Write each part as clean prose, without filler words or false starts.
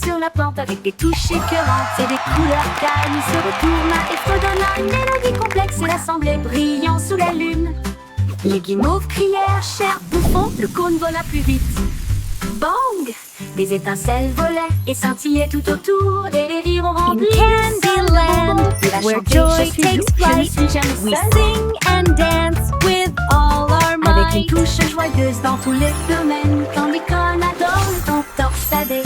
sur la plante avec des touches écœurantes et des couleurs calmes. Il se retourna et fredonna une mélodie complexe et l'assemblée brillant sous la lune. Les guimauves crièrent, cher bouffon, le cône vola plus vite. Bang! Des étincelles volaient et scintillaient tout autour et les rires ont rempli Candyland, where joy takes flight, we sing and dance with all our avec une might. touche joyeuse dans tous les domaines, Candy Corn adore le ton torsadé.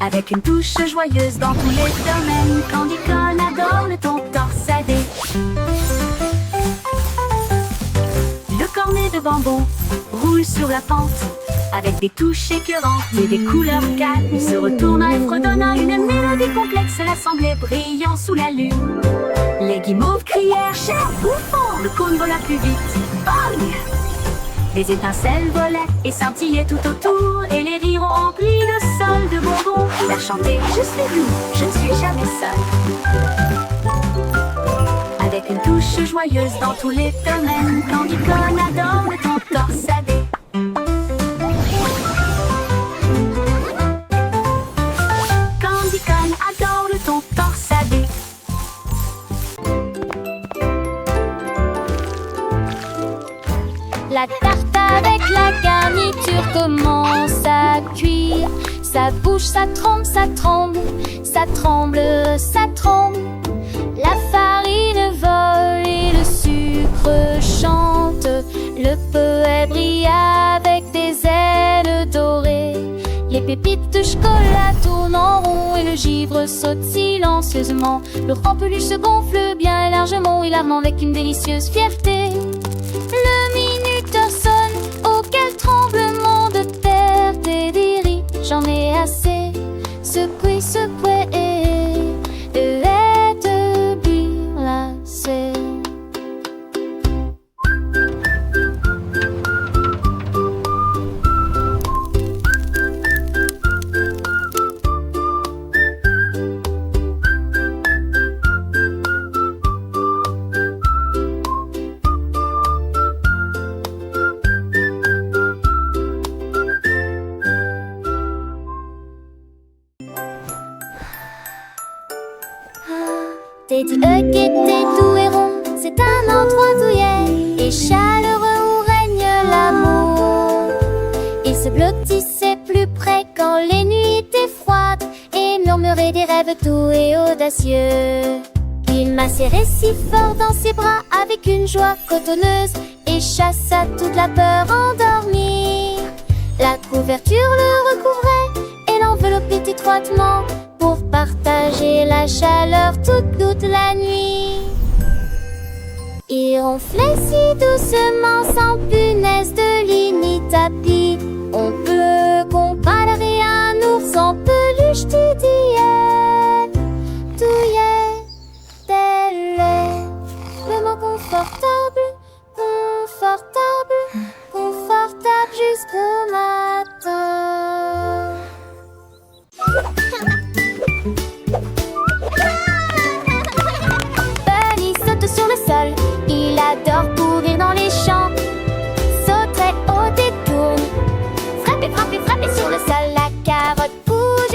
Avec une touche joyeuse dans tous les domaines, Candy Corn adore le ton torsadé. Le cornet de bambou roule sur la pente, avec des touches écœurantes et des couleurs calmes. Il se retourna et fredonna une mélodie complexe, l'assemblée brillant sous la lune. Les guimauves crièrent, cher bouffon, le cône vola plus vite. Bang! Les étincelles volaient et scintillaient tout autour, et les rires ont rempli le sol de bonbons. Il a chanté, je suis doux, je ne suis jamais seul. Avec une touche joyeuse dans tous les domaines, Candy Corn adore le ton torsadé. Candy Corn adore le ton torsadé. La tarte avec la garniture commence à cuire. Ça bouge, ça tremble, ça tremble, ça tremble, ça tremble. La farine vole et le sucre chante. Le feuet brille avec des ailes dorées. Les pépites de chocolat tournent en rond et le givre saute silencieusement. Le rempeluche se gonfle bien largement, hilarement avec une délicieuse fierté. Le minuteur sonne, auquel tremblement de terre dédérie. J'en ai assez, secoué, secoué, de être glacée. Teddy Hug était doux et rond, c'est un endroit douillet et chaleureux où règne l'amour. Il se blottissait plus près quand les nuits étaient froides et murmurait des rêves doux et audacieux. Il m'a serré si fort dans ses bras avec une joie cotonneuse et chassa toute la peur endormie. La couverture le recouvrait et l'enveloppait étroitement pour partager la chaleur toute la nuit. Il ronflait si doucement sans punaise de lit ni tapis. On peut comparer un ours en peluche douillet, tel est le mot confortable, confortable, confortable jusqu'au matin. Bunny saute sur le sol, il adore courir dans les champs. Sauterait au détour, frapper, frapper, frapper sur le sol. La carotte bouge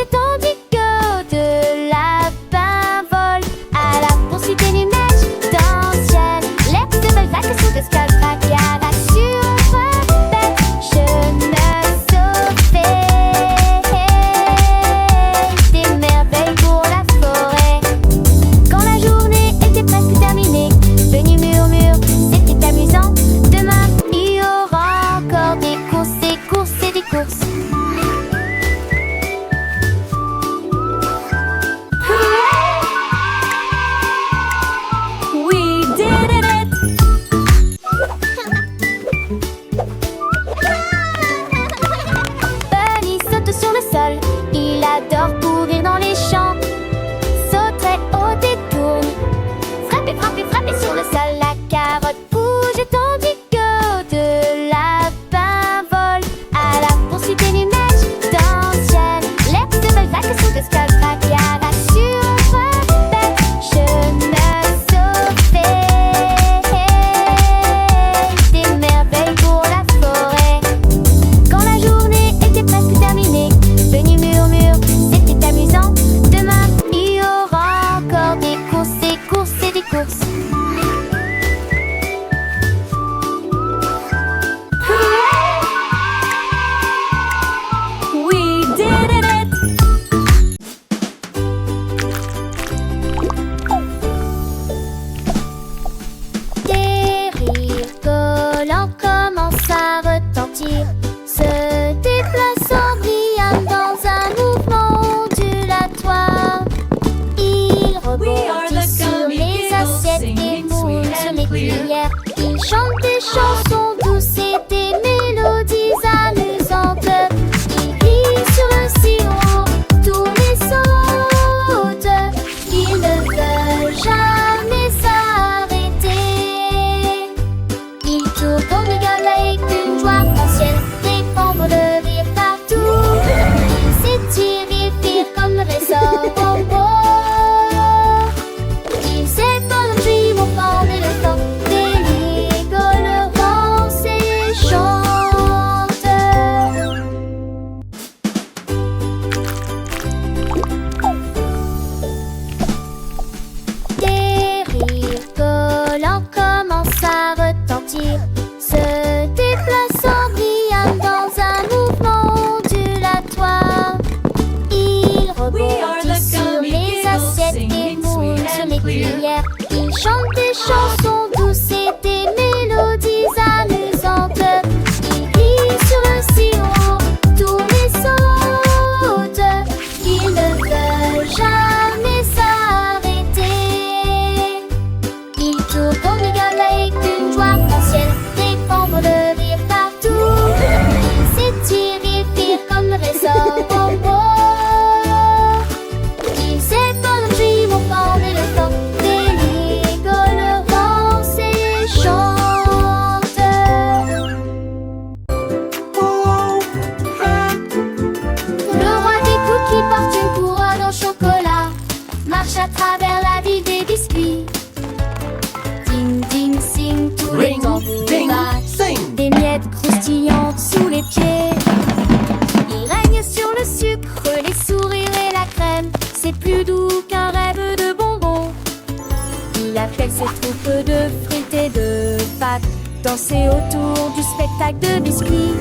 autour du spectacle de biscuits.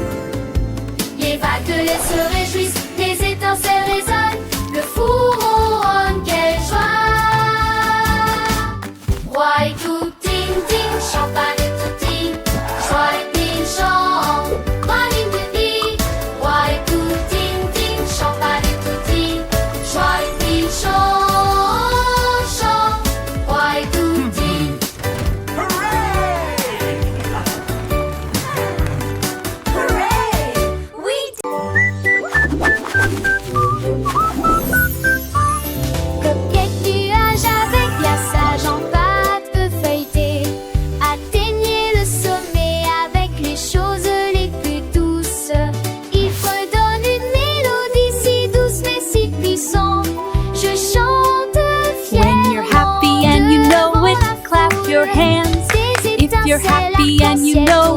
Les vagues se réjouissent, les étincelles résonnent, le four ronronne, quelle joie! Roi et tout, ting ting, champagne et tutti, joie et pile chant, praline de vie. Roi et tout, ting ting, champagne et tutti, joie et pile chant, chant, roi et tout, ting. Oui. Cupcake, nuage avec glaçage en pâte feuilletée. Atteignez le sommet avec les choses les plus douces. Il fredonne une mélodie si douce mais si puissante. Je chante fièrement. When you're happy and you know it, clap your hands. If you're happy and you know